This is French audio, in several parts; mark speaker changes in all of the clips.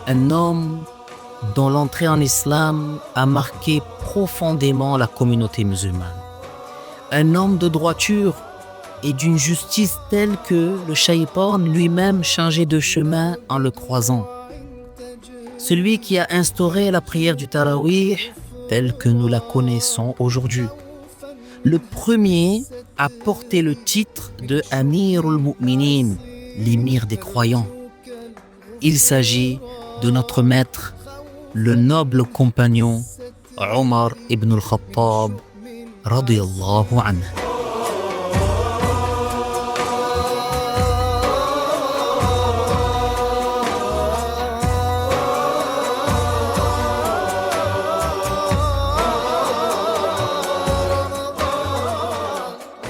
Speaker 1: Un homme dont l'entrée en islam a marqué profondément la communauté musulmane. Un homme de droiture et d'une justice telle que le shaytan lui-même changeait de chemin en le croisant. Celui qui a instauré la prière du Tarawih telle que nous la connaissons aujourd'hui. Le premier a porté le titre de Amirul Mu'minin, l'émir des croyants. Il s'agit de notre maître, le noble compagnon Omar ibn al-Khattab radiyallahu anhu.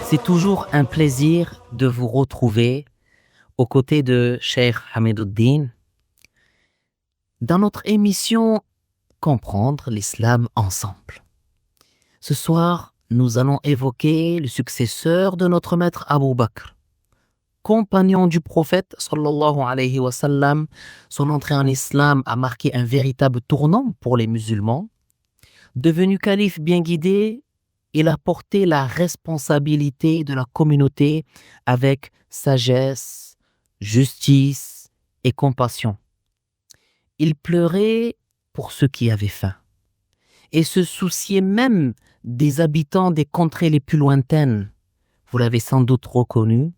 Speaker 1: C'est toujours un plaisir de vous retrouver aux côtés de Cheikh Hamidouddin dans notre émission Comprendre l'islam ensemble. Ce soir, nous allons évoquer le successeur de notre maître Abu Bakr, compagnon du prophète sallallahu alayhi wa sallam. Son entrée en islam a marqué un véritable tournant pour les musulmans. Devenu calife bien guidé, il a porté la responsabilité de la communauté avec sagesse, justice et compassion. Il pleurait pour ceux qui avaient faim et se souciait même des habitants des contrées les plus lointaines. Vous l'avez sans doute reconnu,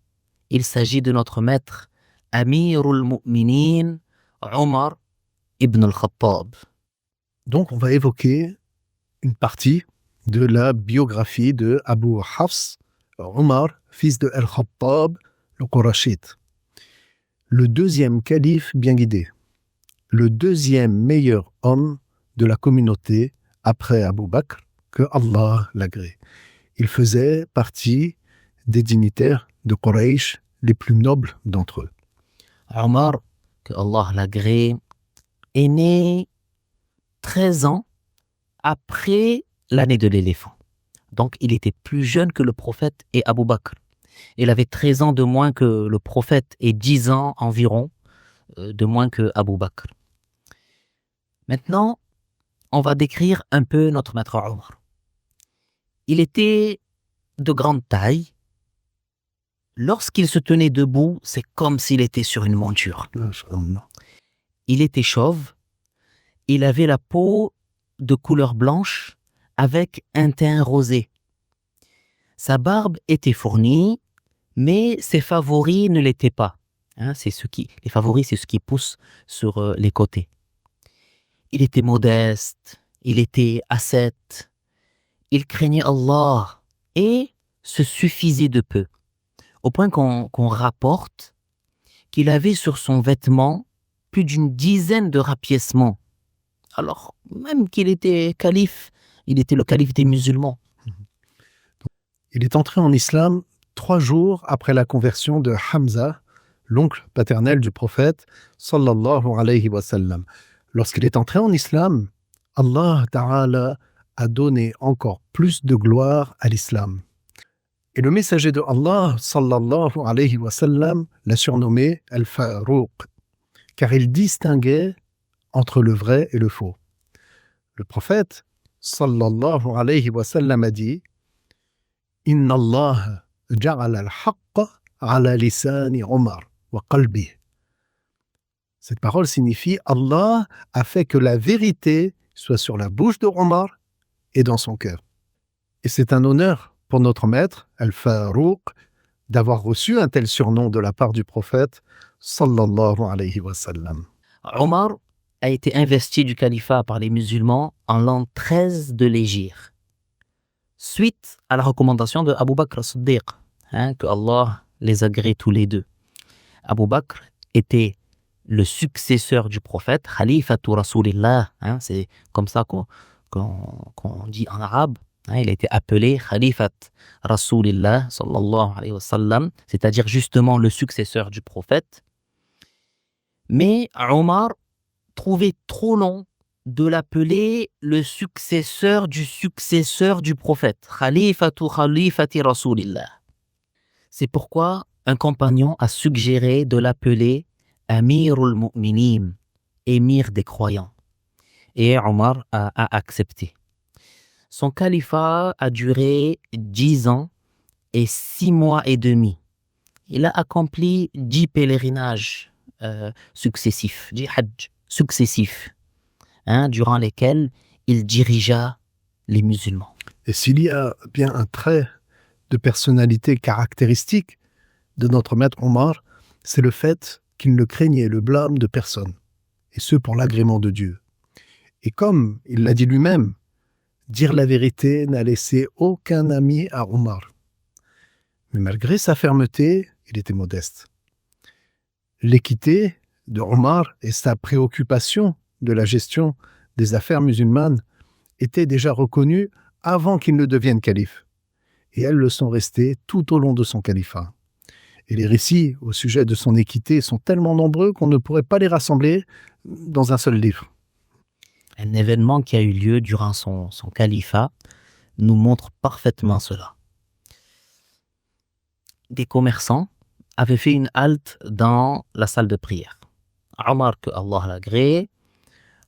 Speaker 1: il s'agit de notre maître Amirul Mu'minin Omar ibn al-Khattab.
Speaker 2: Donc on va évoquer une partie de la biographie de Abu Hafs Omar, fils de Al-Khattab, le Qurashite. Le deuxième calife bien guidé, le deuxième meilleur homme de la communauté après Abu Bakr, que Allah l'agrée. Il faisait partie des dignitaires de Quraysh les plus nobles d'entre eux.
Speaker 1: Omar, que Allah l'agrée, est né 13 ans après l'année de l'éléphant. Donc, il était plus jeune que le prophète et Abu Bakr. Il avait 13 ans de moins que le prophète et 10 ans environ de moins que Abu Bakr. Maintenant, on va décrire un peu notre maître Omar. Il était de grande taille. Lorsqu'il se tenait debout, c'est comme s'il était sur une monture. Il était chauve. Il avait la peau de couleur blanche avec un teint rosé. Sa barbe était fournie, mais ses favoris ne l'étaient pas. Les favoris, c'est ce qui pousse sur les côtés. Il était modeste, il était ascète, il craignait Allah et se suffisait de peu. Au point qu'on rapporte qu'il avait sur son vêtement plus d'une dizaine de rapiècements. Alors, même qu'il était calife, il était le calife des musulmans.
Speaker 2: Il est entré en islam 3 jours après la conversion de Hamza, l'oncle paternel du prophète, sallallahu alayhi wa sallam. Lorsqu'il est entré en islam, Allah Ta'ala a donné encore plus de gloire à l'islam. Et le messager de Allah, sallallahu alayhi wa sallam, l'a surnommé Al-Farouq, car il distinguait entre le vrai et le faux. Le prophète, sallallahu alayhi wa sallam, a dit « Inna Allah ja'ala al-haqqa ala lisani Omar wa qalbi » Cette parole signifie « Allah a fait que la vérité soit sur la bouche de Omar et dans son cœur ». Et c'est un honneur pour notre maître, Al-Farouq, d'avoir reçu un tel surnom de la part du prophète, sallallahu alayhi wa sallam.
Speaker 1: Omar a été investi du califat par les musulmans en l'an 13 de l'Hégire, suite à la recommandation de Abu Bakr as-Siddiq, que Allah les agrée tous les deux. Abu Bakr était le successeur du prophète, Khalifatu Rasulillah, c'est comme ça qu'on dit en arabe. Il a été appelé Khalifat Rasulillah sallallahu alayhi wa sallam, c'est-à-dire justement le successeur du prophète. Mais Omar trouvait trop long de l'appeler le successeur du prophète, Khalifati Rasulillah. C'est pourquoi un compagnon a suggéré de l'appeler Amirul Mu'minin, émir des croyants. Et Omar a accepté. Son califat a duré 10 ans et 6 mois et demi. Il a accompli 10 pèlerinages successifs, 10 hajj successifs, durant lesquels il dirigea les musulmans.
Speaker 2: Et s'il y a bien un trait de personnalité caractéristique de notre maître Omar, c'est le fait qu'il ne craignait le blâme de personne, et ce pour l'agrément de Dieu. Et comme il l'a dit lui-même, dire la vérité n'a laissé aucun ami à Omar. Mais malgré sa fermeté, il était modeste. L'équité de Omar et sa préoccupation de la gestion des affaires musulmanes étaient déjà reconnues avant qu'il ne devienne calife. Et elles le sont restées tout au long de son califat. Et les récits au sujet de son équité sont tellement nombreux qu'on ne pourrait pas les rassembler dans un seul livre.
Speaker 1: Un événement qui a eu lieu durant son califat nous montre parfaitement cela. Des commerçants avaient fait une halte dans la salle de prière. Omar, que Allah l'agrée,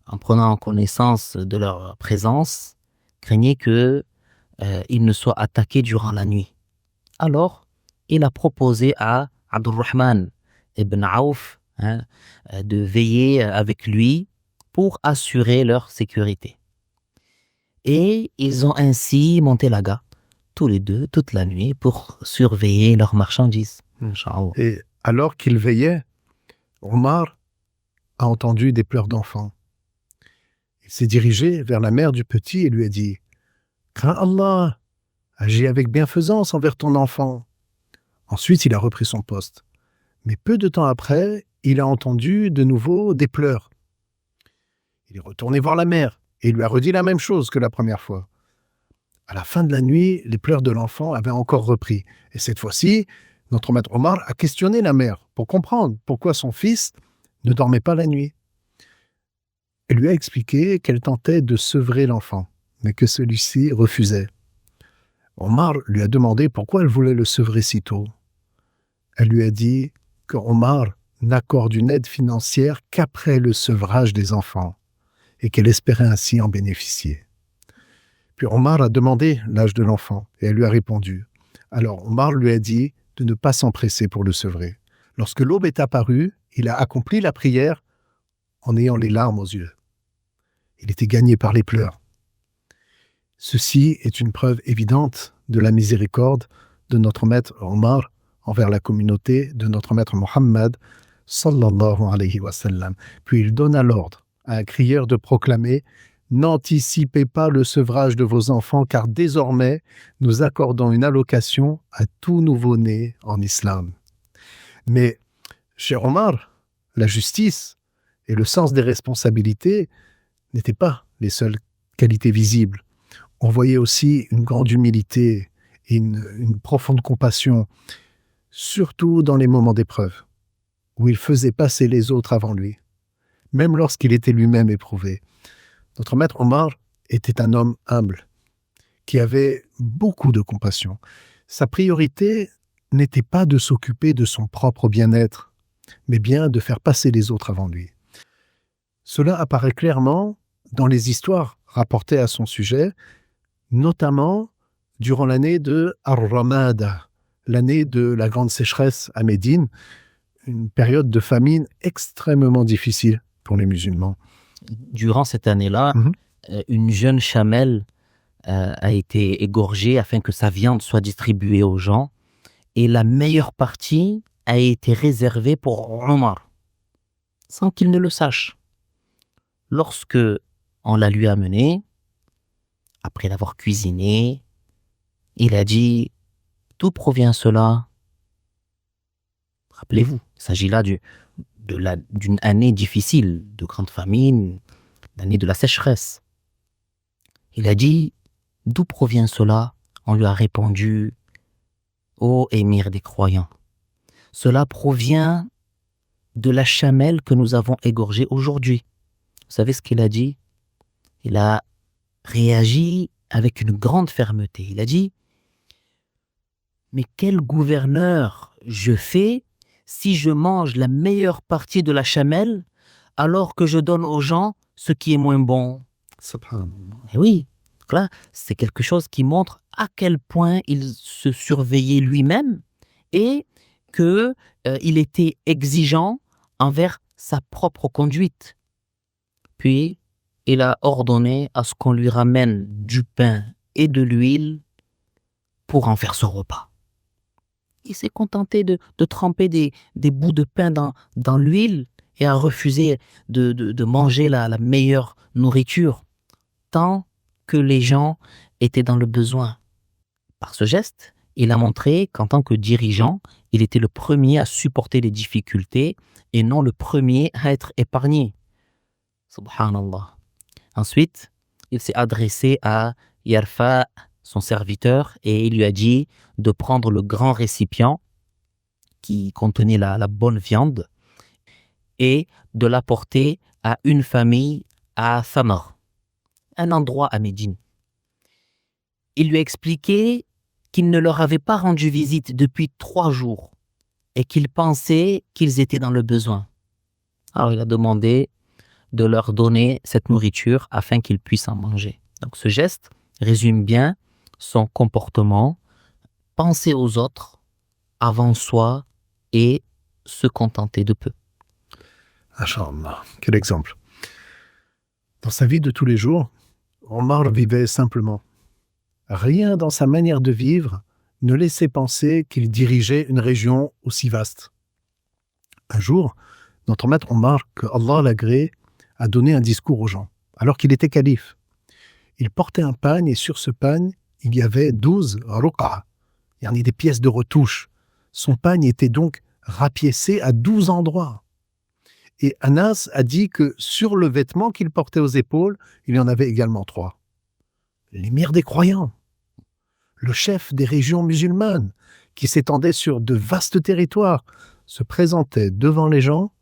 Speaker 1: en prenant connaissance de leur présence, craignait qu'ils ne soient attaqués durant la nuit. Alors, il a proposé à Abdurrahman ibn Auf de veiller avec lui pour assurer leur sécurité. Et ils ont ainsi monté la garde, tous les deux, toute la nuit, pour surveiller leurs marchandises. Inch'Allah.
Speaker 2: Et alors qu'il veillait, Omar a entendu des pleurs d'enfants. Il s'est dirigé vers la mère du petit et lui a dit « Crains Allah, agis avec bienfaisance envers ton enfant. » Ensuite, il a repris son poste. Mais peu de temps après, il a entendu de nouveau des pleurs. Il est retourné voir la mère et il lui a redit la même chose que la première fois. À la fin de la nuit, les pleurs de l'enfant avaient encore repris. Et cette fois-ci, notre maître Omar a questionné la mère pour comprendre pourquoi son fils ne dormait pas la nuit. Elle lui a expliqué qu'elle tentait de sevrer l'enfant, mais que celui-ci refusait. Omar lui a demandé pourquoi elle voulait le sevrer si tôt. Elle lui a dit que Omar n'accorde une aide financière qu'après le sevrage des enfants et qu'elle espérait ainsi en bénéficier. Puis Omar a demandé l'âge de l'enfant et elle lui a répondu. Alors Omar lui a dit de ne pas s'empresser pour le sevrer. Lorsque l'aube est apparue, il a accompli la prière en ayant les larmes aux yeux. Il était gagné par les pleurs. Ceci est une preuve évidente de la miséricorde de notre maître Omar envers la communauté de notre maître Mohammed sallallahu alayhi wa sallam. Puis il donna l'ordre à un crieur de proclamer « N'anticipez pas le sevrage de vos enfants car désormais nous accordons une allocation à tout nouveau-né en islam. » Mais chez Omar, la justice et le sens des responsabilités n'étaient pas les seules qualités visibles. On voyait aussi une grande humilité et une profonde compassion, surtout dans les moments d'épreuve, où il faisait passer les autres avant lui, même lorsqu'il était lui-même éprouvé. Notre maître Omar était un homme humble, qui avait beaucoup de compassion. Sa priorité n'était pas de s'occuper de son propre bien-être, mais bien de faire passer les autres avant lui. Cela apparaît clairement dans les histoires rapportées à son sujet, notamment durant l'année de Ar-Ramada, l'année de la grande sécheresse à Médine, une période de famine extrêmement difficile pour les musulmans.
Speaker 1: Durant cette année-là, une jeune chamelle a été égorgée afin que sa viande soit distribuée aux gens, et la meilleure partie a été réservée pour Omar, sans qu'il ne le sache. Lorsque on la lui a amenée, après l'avoir cuisinée, il a dit « D'où provient cela ?» Rappelez-vous, il s'agit là d'une année difficile, de grande famine, l'année de la sécheresse. Il a dit « D'où provient cela ?» On lui a répondu « Ô émir des croyants, cela provient de la chamelle que nous avons égorgée aujourd'hui. » Vous savez ce qu'il a dit? Il a réagi avec une grande fermeté. Il a dit « Mais quel gouverneur je fais si je mange la meilleure partie de la chamelle alors que je donne aux gens ce qui est moins bon.
Speaker 2: Subhanallah.
Speaker 1: Et oui, donc là, c'est quelque chose qui montre à quel point il se surveillait lui-même et que il était exigeant envers sa propre conduite. Puis, il a ordonné à ce qu'on lui ramène du pain et de l'huile pour en faire son repas. Il s'est contenté de tremper des bouts de pain dans l'huile et a refusé de manger la meilleure nourriture tant que les gens étaient dans le besoin. Par ce geste, il a montré qu'en tant que dirigeant, il était le premier à supporter les difficultés et non le premier à être épargné. Subhanallah. Ensuite, il s'est adressé à Yarfa, son serviteur, et il lui a dit de prendre le grand récipient qui contenait la bonne viande et de l'apporter à une famille à Thamar, un endroit à Médine. Il lui a expliqué qu'il ne leur avait pas rendu visite depuis 3 jours et qu'il pensait qu'ils étaient dans le besoin. Alors il a demandé de leur donner cette nourriture afin qu'ils puissent en manger. Donc ce geste résume bien son comportement, penser aux autres avant soi et se contenter de peu.
Speaker 2: Inch'Allah, quel exemple. Dans sa vie de tous les jours, Omar vivait simplement. Rien dans sa manière de vivre ne laissait penser qu'il dirigeait une région aussi vaste. Un jour, notre maître Omar, que Allah l'agrée, a donné un discours aux gens, alors qu'il était calife. Il portait un pagne et sur ce pagne, il y avait 12 ruqa', yani des pièces de retouche. Son pagne était donc rapiécé à 12 endroits. Et Anas a dit que sur le vêtement qu'il portait aux épaules, il y en avait également 3. L'émir des croyants, le chef des régions musulmanes, qui s'étendait sur de vastes territoires, se présentait devant les gens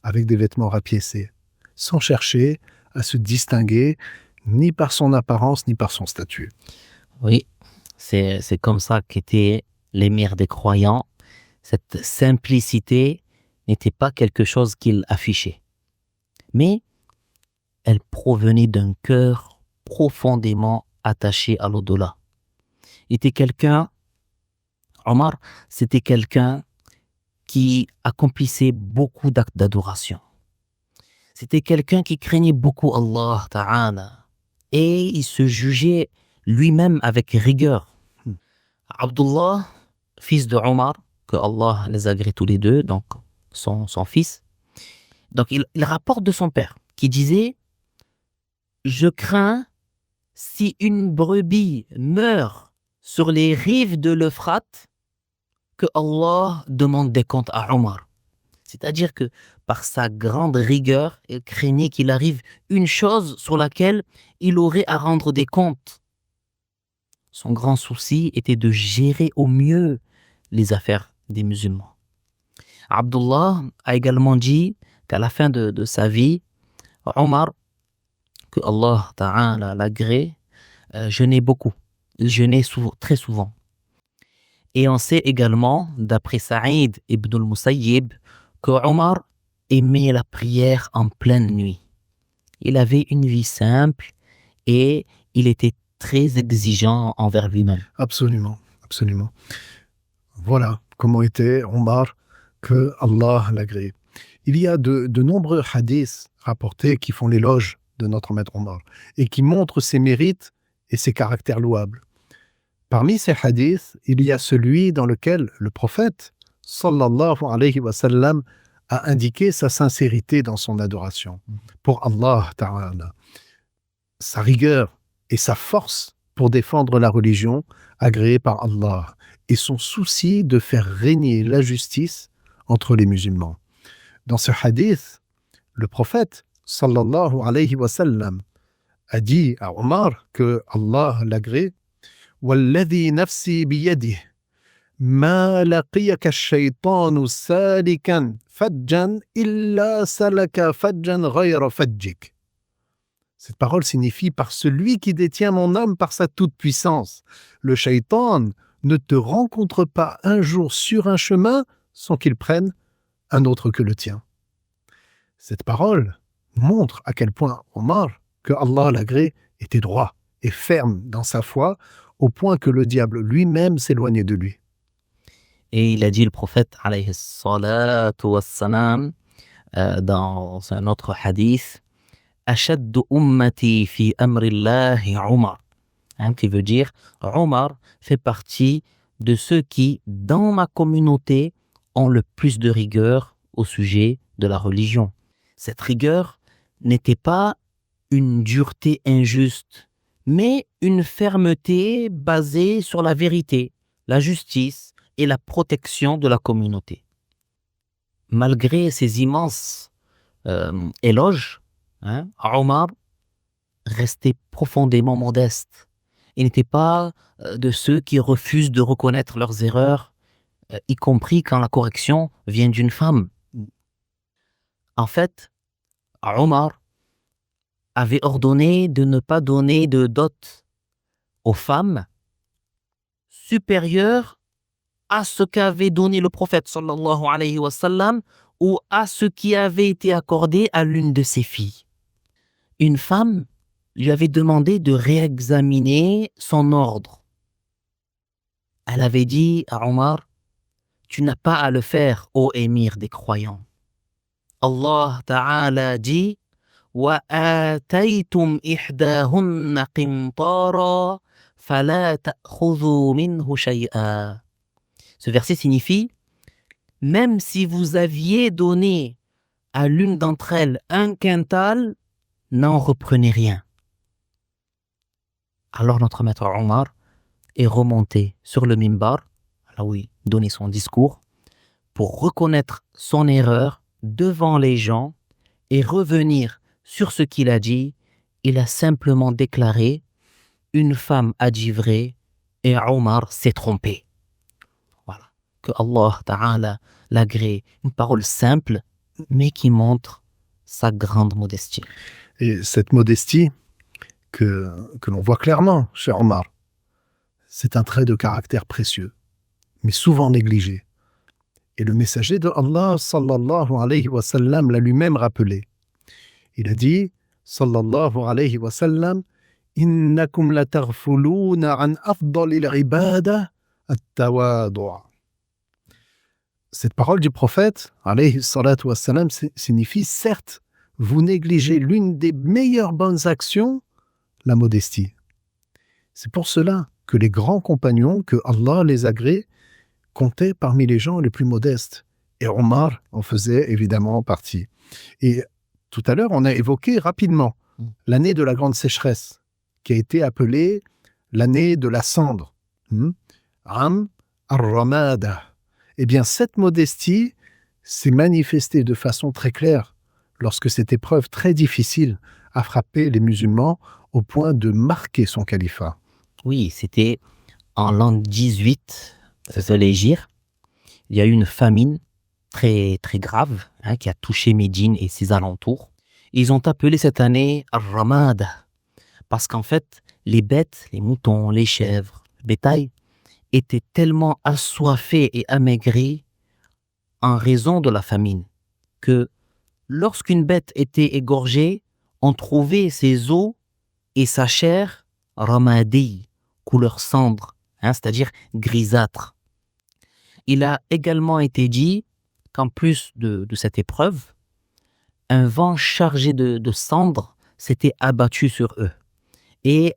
Speaker 2: avec des vêtements rapiécés, sans chercher à se distinguer ni par son apparence ni par son statut.
Speaker 1: Oui, c'est comme ça qu'étaient l'émir des croyants. Cette simplicité n'était pas quelque chose qu'il affichait, mais elle provenait d'un cœur profondément attaché à l'au-delà. Il était quelqu'un, Omar, c'était quelqu'un qui accomplissait beaucoup d'actes d'adoration. C'était quelqu'un qui craignait beaucoup Allah Ta'ala et il se jugeait lui-même avec rigueur. Abdullah, fils de Omar, que Allah les agrée tous les deux, donc son fils, donc il rapporte de son père qui disait « Je crains si une brebis meurt sur les rives de l'Euphrate que Allah demande des comptes à Omar. » C'est-à-dire que par sa grande rigueur, il craignait qu'il arrive une chose sur laquelle il aurait à rendre des comptes. Son grand souci était de gérer au mieux les affaires des musulmans. Abdullah a également dit qu'à la fin de sa vie, Omar, que Allah Ta'ala l'agrée, jeûnait beaucoup. Il jeûnait très souvent. Et on sait également, d'après Saïd ibn al-Musayyib, que Omar aimait la prière en pleine nuit. Il avait une vie simple et il était très exigeant envers lui-même.
Speaker 2: Absolument, absolument. Voilà comment était Omar, que Allah l'agrée. Il y a de nombreux hadiths rapportés qui font l'éloge de notre maître Omar et qui montrent ses mérites et ses caractères louables. Parmi ces hadiths, il y a celui dans lequel le prophète sallallahu alayhi wa sallam a indiqué sa sincérité dans son adoration pour Allah Ta'ala, sa rigueur et sa force pour défendre la religion agréée par Allah et son souci de faire régner la justice entre les musulmans. Dans ce hadith, le prophète sallallahu alayhi wa sallam a dit à Omar que Allah l'agrée « Walladhi nafsi biyadih ma laqiyaka ash-shaytanu salikan fajjan illa salaka fajjan ghayra fajjik » Cette parole signifie « par celui qui détient mon âme par sa toute-puissance. Le shaytan ne te rencontre pas un jour sur un chemin sans qu'il prenne un autre que le tien. » Cette parole montre à quel point Omar, que Allah l'agrée, était droit et ferme dans sa foi, au point que le diable lui-même s'éloignait de lui.
Speaker 1: Et il a dit, le prophète, alayhi salatu wassalam, dans un autre hadith, Ashaddu ummati fi amrillahi Omar. Qui veut dire, Omar fait partie de ceux qui, dans ma communauté, ont le plus de rigueur au sujet de la religion. Cette rigueur n'était pas une dureté injuste, mais une fermeté basée sur la vérité, la justice et la protection de la communauté. Malgré ces immenses éloges, Omar restait profondément modeste. Il n'était pas de ceux qui refusent de reconnaître leurs erreurs, y compris quand la correction vient d'une femme. En fait, Omar avait ordonné de ne pas donner de dot aux femmes supérieures à ce qu'avait donné le prophète sallallahu alayhi wa sallam ou à ce qui avait été accordé à l'une de ses filles. Une femme lui avait demandé de réexaminer son ordre. Elle avait dit à Omar, tu n'as pas à le faire, ô émir des croyants. Allah Ta'ala dit, وَآتَيْتُمْ إِحْدَاهُنَّ قِنْطَارًا فَلَا تَأْخُذُوا مِنْهُ شَيْئًا. Ce verset signifie, même si vous aviez donné à l'une d'entre elles un quintal, n'en reprenez rien. Alors notre maître Omar est remonté sur le mimbar, là où il donnait son discours, pour reconnaître son erreur devant les gens et revenir sur ce qu'il a dit. Il a simplement déclaré « Une femme a dit vrai et Omar s'est trompé ». Voilà. Que Allah Ta'ala l'agrée. Une parole simple, mais qui montre sa grande modestie.
Speaker 2: Et cette modestie que l'on voit clairement chez Omar, c'est un trait de caractère précieux, mais souvent négligé. Et le messager de Allah, sallallahu alayhi wa sallam, l'a lui-même rappelé. Il a dit, sallallahu alayhi wa sallam, Innakum la taghfuluna an afdalil ibada at-tawadu'. Cette parole du prophète, alayhi salatu wa sallam, signifie, certes, vous négligez l'une des meilleures bonnes actions, la modestie. C'est pour cela que les grands compagnons, que Allah les agrée, comptaient parmi les gens les plus modestes. Et Omar en faisait évidemment partie. Et tout à l'heure, on a évoqué rapidement l'année de la grande sécheresse, qui a été appelée l'année de la cendre. Am ar-Ramada. Eh bien, cette modestie s'est manifestée de façon très claire lorsque cette épreuve très difficile a frappé les musulmans au point de marquer son califat.
Speaker 1: Oui, c'était en l'an 18 de l'Hégire. Il y a eu une famine très, très grave qui a touché Médine et ses alentours. Ils ont appelé cette année Ar-Ramada parce qu'en fait, les bêtes, les moutons, les chèvres, le bétail étaient tellement assoiffés et amaigris en raison de la famine que lorsqu'une bête était égorgée, on trouvait ses os et sa chair ramadi, couleur cendre, c'est-à-dire grisâtre. Il a également été dit qu'en plus de cette épreuve, un vent chargé de cendres s'était abattu sur eux et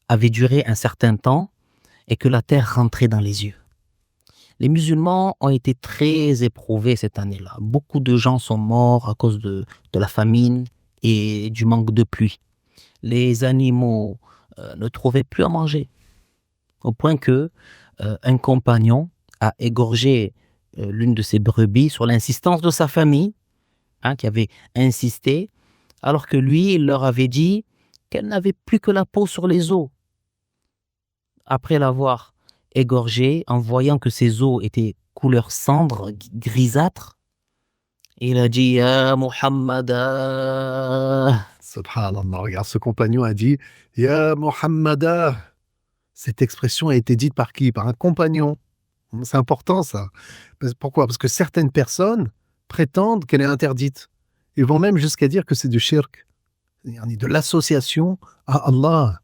Speaker 1: avait duré un certain temps et que la terre rentrait dans les yeux. Les musulmans ont été très éprouvés cette année-là. Beaucoup de gens sont morts à cause de la famine et du manque de pluie. Les animaux ne trouvaient plus à manger, au point que un compagnon a égorgé l'une de ses brebis sur l'insistance de sa famille, qui avait insisté, alors que lui, il leur avait dit qu'elle n'avait plus que la peau sur les os. Après l'avoir égorgée, en voyant que ses os étaient couleur cendre, grisâtre, il a dit « Ya Muhammada ».
Speaker 2: Subhanallah, regarde, ce compagnon a dit « Ya Muhammada ». Cette expression a été dite par qui? Par un compagnon. C'est important ça. Pourquoi? Parce que certaines personnes prétendent qu'elle est interdite. Ils vont même jusqu'à dire que c'est du shirk, c'est-à-dire de l'association à Allah.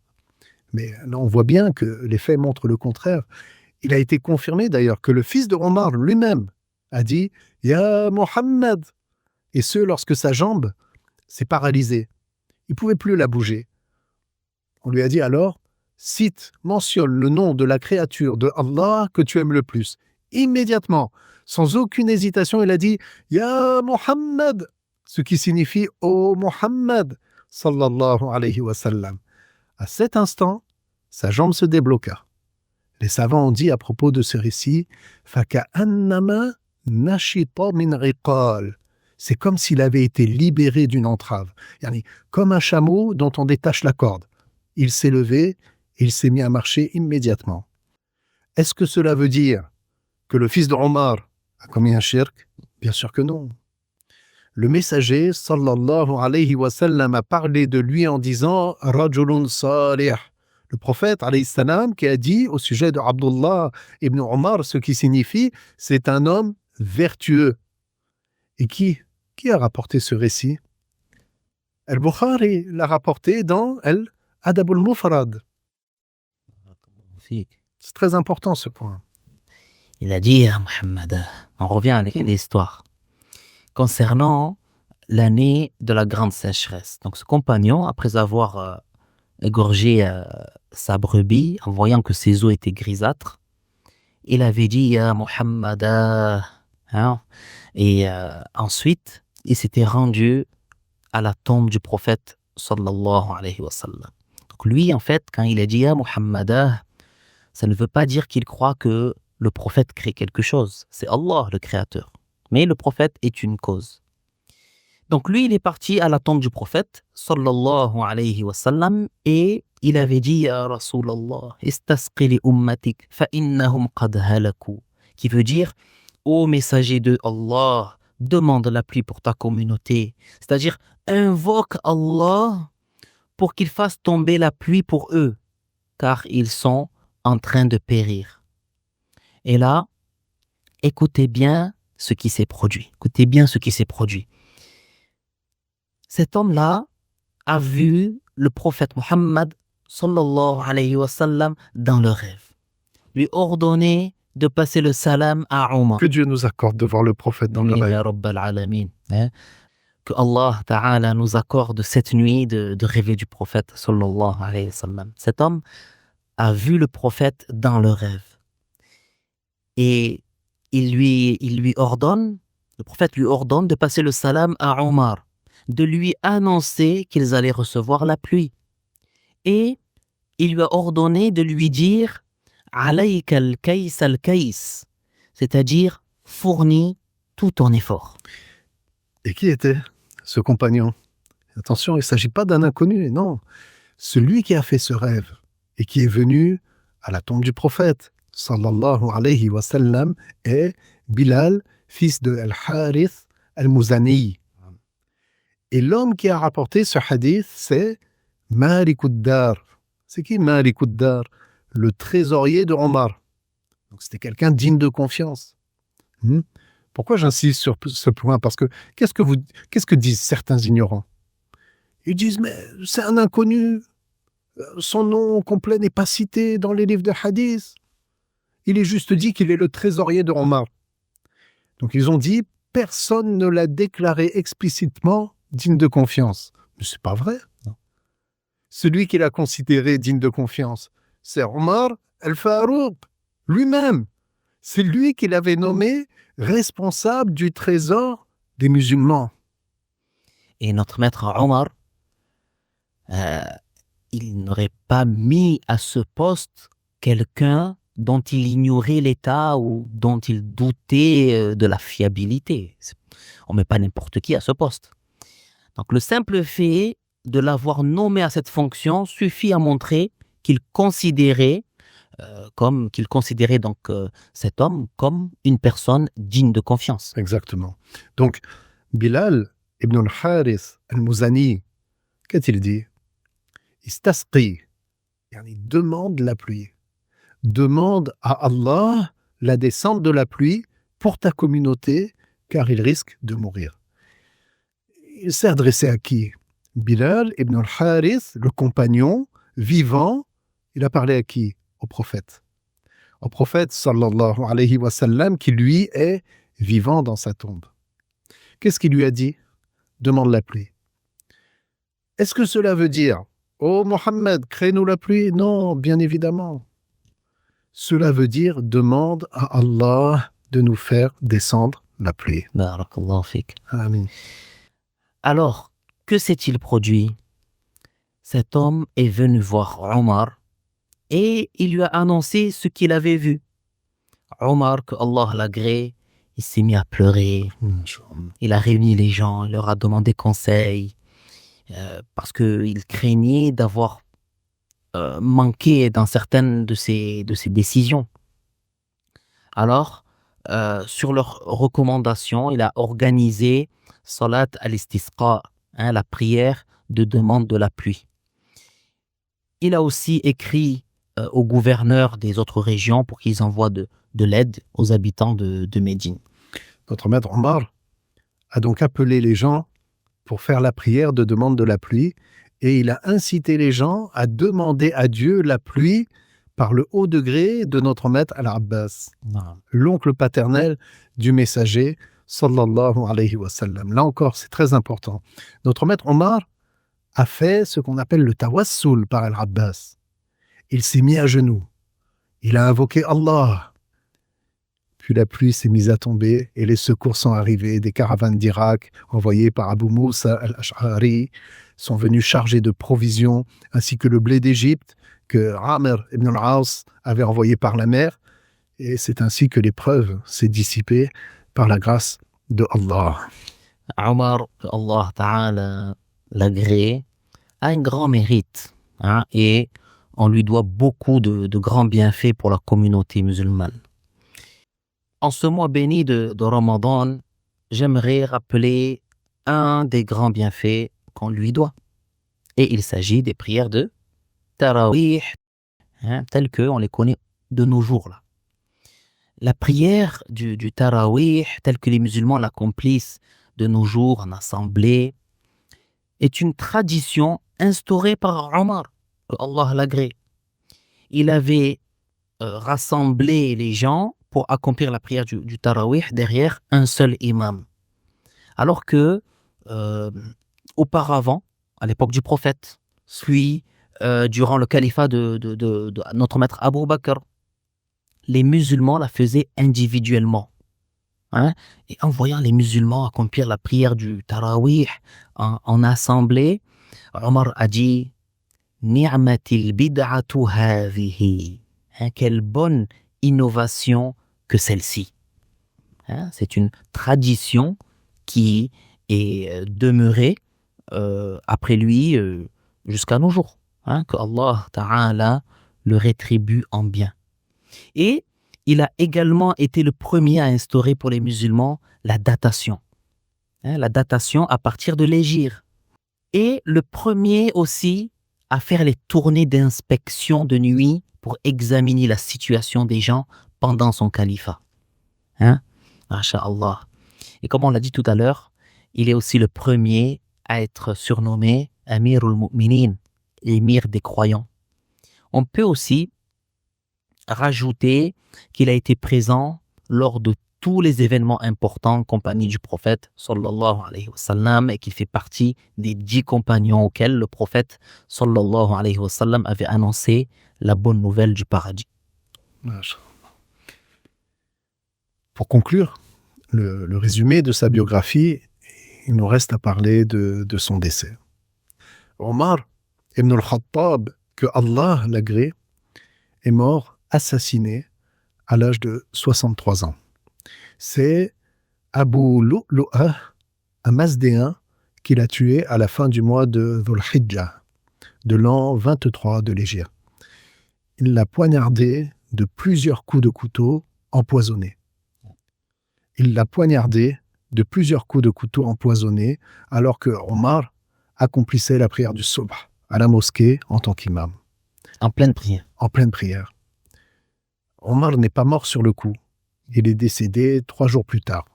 Speaker 2: Mais là, on voit bien que les faits montrent le contraire. Il a été confirmé d'ailleurs que le fils de Omar lui-même a dit « Ya Muhammad » et ce, lorsque sa jambe s'est paralysée. Il ne pouvait plus la bouger. On lui a dit alors « Cite, mentionne le nom de la créature de Allah que tu aimes le plus. » Immédiatement, sans aucune hésitation, il a dit « Ya Muhammad » ce qui signifie « Ô Muhammad » sallallahu alayhi wa sallam. À cet instant, sa jambe se débloqua. Les savants ont dit à propos de ce récit « Faka'annama nashita min riqal » c'est comme s'il avait été libéré d'une entrave. Yani, comme un chameau dont on détache la corde. Il s'est levé et il s'est mis à marcher immédiatement. Est-ce que cela veut dire que le fils de Omar a commis un shirk? Bien sûr que non. Le messager, sallallahu alayhi wa sallam, a parlé de lui en disant « Rajulun salih ». Le prophète, alayhi salam, qui a dit au sujet de Abdullah ibn Omar, ce qui signifie « c'est un homme vertueux ». Et qui a rapporté ce récit? Al-Bukhari l'a rapporté dans Al-Adab al-Mufrad. C'est très important ce point.
Speaker 1: Il a dit à Muhammad, on revient à l'histoire, concernant l'année de la grande sécheresse. Donc ce compagnon, après avoir égorgé sa brebis, en voyant que ses os étaient grisâtres, il avait dit « Ya Muhammad » hein? Et ensuite, il s'était rendu à la tombe du prophète sallallahu alayhi wa sallam. Donc lui, en fait, quand il a dit « Ya Muhammad », ça ne veut pas dire qu'il croit que le prophète crée quelque chose. C'est Allah, le créateur. Mais le prophète est une cause. Donc lui, il est parti à la tombe du prophète sallallahu alayhi wa sallam et il avait dit « Ya Rasulallah, istasqi li ummatik fa innahum qad halaku » qui veut dire « Ô messager de Allah, demande la pluie pour ta communauté. » C'est-à-dire, invoque Allah pour qu'il fasse tomber la pluie pour eux, car ils sont en train de périr. Et là, écoutez bien ce qui s'est produit. Écoutez bien ce qui s'est produit. Cet homme-là a vu le prophète Muhammad sallallahu alayhi wa sallam dans le rêve. Lui ordonner de passer le salam à Omar.
Speaker 2: Que Dieu nous accorde de voir le prophète dans le rêve.
Speaker 1: Ya Rabbal Alamin. Que Allah Ta'ala nous accorde cette nuit de rêver du prophète sallallahu alayhi wa sallam. Cet homme a vu le prophète dans le rêve. Et il lui ordonne, le prophète lui ordonne de passer le salam à Omar, de lui annoncer qu'ils allaient recevoir la pluie. Et il lui a ordonné de lui dire Alayka al-kays al-kays, c'est-à-dire fournis tout ton effort.
Speaker 2: Et qui était ce compagnon? Attention, il ne s'agit pas d'un inconnu, non. Celui qui a fait ce rêve et qui est venu à la tombe du prophète, sallallahu alayhi wa sallam, est Bilal, fils de Al-Harith Al-Muzani. Et l'homme qui a rapporté ce hadith, c'est Malik ad-Dar. C'est qui Malik ad-Dar? Le trésorier de Omar. Donc c'était quelqu'un digne de confiance. Pourquoi j'insiste sur ce point? Parce que qu'est-ce que disent certains ignorants? Ils disent mais c'est un inconnu. Son nom complet n'est pas cité dans les livres de hadith. Il est juste dit qu'il est le trésorier de Omar. Donc ils ont dit personne ne l'a déclaré explicitement digne de confiance. Mais c'est pas vrai. Non. Celui qui l'a considéré digne de confiance, c'est Omar al-Farouq lui-même. C'est lui qui l'avait nommé responsable du trésor des musulmans.
Speaker 1: Et notre maître Omar, il n'aurait pas mis à ce poste quelqu'un dont il ignorait l'état ou dont il doutait de la fiabilité. On ne met pas n'importe qui à ce poste. Donc le simple fait de l'avoir nommé à cette fonction suffit à montrer qu'il considérait donc cet homme comme une personne digne de confiance.
Speaker 2: Exactement. Donc Bilal ibn al-Harith al-Muzani, qu'a-t-il dit? Istasqi, il demande la pluie. Demande à Allah la descente de la pluie pour ta communauté, car il risque de mourir. Il s'est adressé à qui? Bilal ibn al-Harith, le compagnon vivant, il a parlé à qui? Au prophète. Au prophète sallallahu alayhi wa sallam, qui lui est vivant dans sa tombe. Qu'est-ce qu'il lui a dit? Demande la pluie. Est-ce que cela veut dire, oh Mohammed, crée-nous la pluie? Non, bien évidemment. Cela veut dire, demande à Allah de nous faire descendre la pluie.
Speaker 1: Barakallahu fik.
Speaker 2: Amin.
Speaker 1: Alors, que s'est-il produit? Cet homme est venu voir Omar et il lui a annoncé ce qu'il avait vu. Omar, que Allah l'agrée, il s'est mis à pleurer. Il a réuni les gens, il leur a demandé conseil parce qu'il craignait d'avoir manqué dans certaines de ses décisions. Alors, sur leur recommandation, il a organisé Salat al-Istisqa, la prière de demande de la pluie. Il a aussi écrit aux gouverneurs des autres régions pour qu'ils envoient de l'aide aux habitants de Médine.
Speaker 2: Notre maître Omar a donc appelé les gens pour faire la prière de demande de la pluie et il a incité les gens à demander à Dieu la pluie par le haut degré de notre maître Al-Abbas, l'oncle paternel du messager sallallahu alayhi wa sallam. Là encore, c'est très important. Notre maître Omar a fait ce qu'on appelle le tawassul par Al-Abbas. Il s'est mis à genoux. Il a invoqué Allah. Puis la pluie s'est mise à tomber et les secours sont arrivés. Des caravanes d'Irak envoyées par Abu Moussa al-Ash'ari sont venus chargés de provisions, ainsi que le blé d'Égypte que Amr ibn al-As avait envoyé par la mer. Et c'est ainsi que l'épreuve s'est dissipée par la grâce de Allah.
Speaker 1: Omar, que Allah Ta'ala l'agrée, a un grand mérite et on lui doit beaucoup de grands bienfaits pour la communauté musulmane. En ce mois béni de Ramadan, j'aimerais rappeler un des grands bienfaits qu'on lui doit. Et il s'agit des prières de Tarawih, telles qu'on les connaît de nos jours. Là. La prière du Tarawih, telle que les musulmans l'accomplissent de nos jours en assemblée, est une tradition instaurée par Omar, que Allah l'agrée. Il avait rassemblé les gens pour accomplir la prière du Tarawih derrière un seul imam. Alors que, auparavant, à l'époque du prophète, puis durant le califat de notre maître Abu Bakr, les musulmans la faisaient individuellement. Et en voyant les musulmans accomplir la prière du Tarawih en assemblée, Omar a dit « Ni'matil bid'atu hadhihi » quelle bonne innovation que celle-ci. C'est une tradition qui est demeurée après lui jusqu'à nos jours. Que Allah Ta'ala le rétribue en bien. Et il a également été le premier à instaurer pour les musulmans la datation. La datation à partir de l'hégire. Et le premier aussi à faire les tournées d'inspection de nuit pour examiner la situation des gens pendant son califat. Masha'Allah. Et comme on l'a dit tout à l'heure, il est aussi le premier à être surnommé Amirul Mu'minin, l'émir des croyants. On peut aussi rajouter qu'il a été présent lors de tous les événements importants en compagnie du prophète sallallahu alayhi wa sallam et qu'il fait partie des 10 compagnons auxquels le prophète sallallahu alayhi wa sallam avait annoncé la bonne nouvelle du paradis.
Speaker 2: Pour conclure le résumé de sa biographie, il nous reste à parler de son décès. Omar ibn al-Khattab, que Allah l'agrée, est mort assassiné à l'âge de 63 ans. C'est Abu Lu'lu'ah, un Mazdéen, qui l'a tué à la fin du mois de Dhul Hijjah, de l'an 23 de l'Hégire. Il l'a poignardé de plusieurs coups de couteau empoisonnés. Alors que Omar accomplissait la prière du Subh à la mosquée en tant qu'imam.
Speaker 1: En pleine prière.
Speaker 2: Omar n'est pas mort sur le coup. Il est décédé 3 jours plus tard.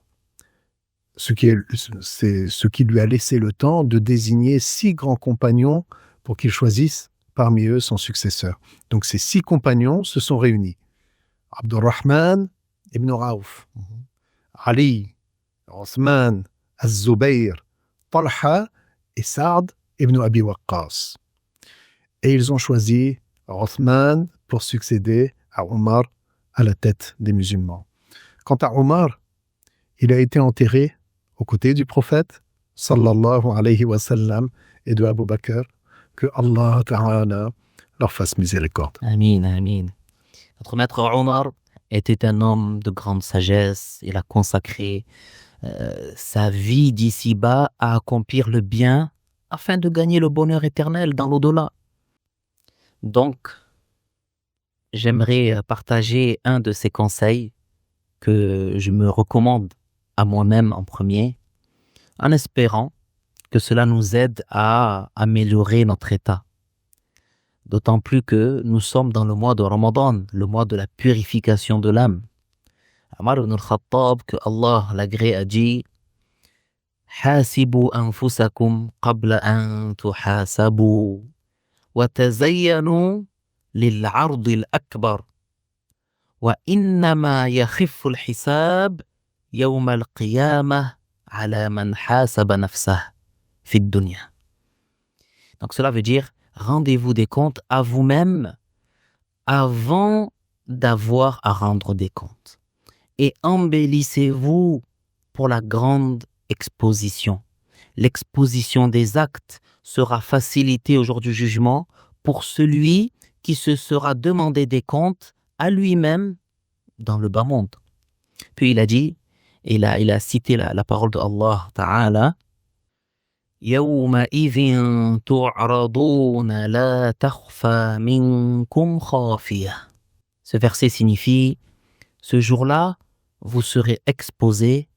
Speaker 2: c'est ce qui lui a laissé le temps de désigner 6 grands compagnons pour qu'il choisisse parmi eux son successeur. Donc ces 6 compagnons se sont réunis. Abdurrahman ibn Raouf, Ali, Othman, Az-Zubayr, Talha et Saad ibn Abi Waqqas. Et ils ont choisi Othman pour succéder à Omar à la tête des musulmans. Quant à Omar, il a été enterré aux côtés du prophète sallallahu alayhi wa sallam et de Abu Bakr, que Allah Ta'ala leur fasse miséricorde.
Speaker 1: Amin, amin. Notre maître Omar était un homme de grande sagesse. Il a consacré sa vie d'ici-bas à accomplir le bien afin de gagner le bonheur éternel dans l'au-delà. Donc, j'aimerais partager un de ces conseils que je me recommande à moi-même en premier, en espérant que cela nous aide à améliorer notre état. D'autant plus que nous sommes dans le mois de Ramadan, le mois de la purification de l'âme. Omar ibn al-Khattab, que Allah l'agrée, a dit حاسبوا أنفسكم قبل أن تحاسبوا وتزينوا للعرض الأكبر وإنما يخف الحساب يوم القيامة على من حاسب نفسه في الدنيا. Donc cela veut dire, rendez-vous des comptes à vous-même avant d'avoir à rendre des comptes. Et embellissez-vous pour la grande exposition. L'exposition des actes sera facilitée au jour du jugement pour celui qui se sera demandé des comptes à lui-même dans le bas monde. Puis il a dit, il a cité la parole de Allah Ta'ala, يومئذ تعرضون لا تخفى منكم خافية. Ce verset signifie, ce jour-là, vous serez exposés,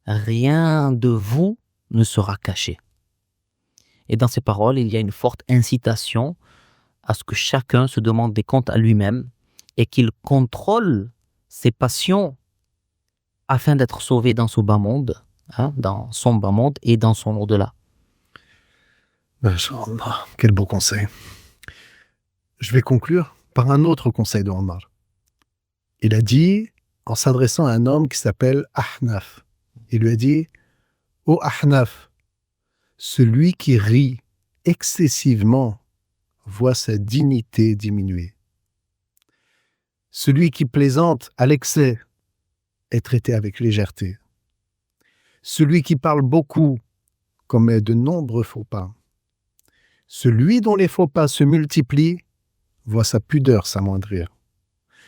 Speaker 1: rien de vous ne sera caché. Et dans ces paroles, il y a une forte incitation à ce que chacun se demande des comptes à lui-même et qu'il contrôle ses passions afin d'être sauvé dans son bas monde, dans son bas monde et dans son au-delà.
Speaker 2: Inch'Allah, quel beau conseil. Je vais conclure par un autre conseil de Omar. Il a dit, en s'adressant à un homme qui s'appelle Ahnaf, il lui a dit, « Ô Ahnaf, celui qui rit excessivement voit sa dignité diminuer. Celui qui plaisante à l'excès est traité avec légèreté. Celui qui parle beaucoup commet de nombreux faux pas. Celui dont les faux pas se multiplient voit sa pudeur s'amoindrir.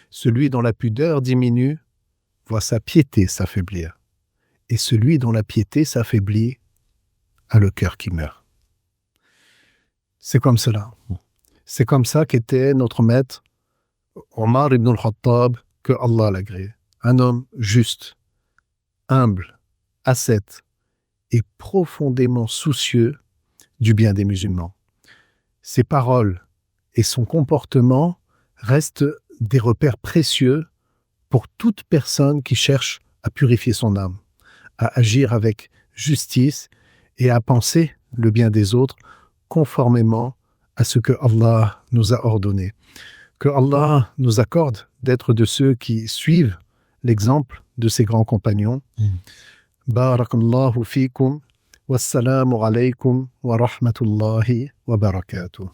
Speaker 2: Celui dont la pudeur diminue voit sa piété s'affaiblir. Et celui dont la piété s'affaiblit a le cœur qui meurt. » C'est comme cela. C'est comme ça qu'était notre maître Omar ibn al-Khattab, que Allah l'agrée. Un homme juste, humble, ascète et profondément soucieux du bien des musulmans. Ses paroles et son comportement restent des repères précieux pour toute personne qui cherche à purifier son âme, à agir avec justice et à penser le bien des autres conformément à ce que Allah nous a ordonné. Que Allah nous accorde d'être de ceux qui suivent l'exemple de ses grands compagnons. Barakallahu fikum, wassalamu alaykum wa rahmatullahi wa barakatuh.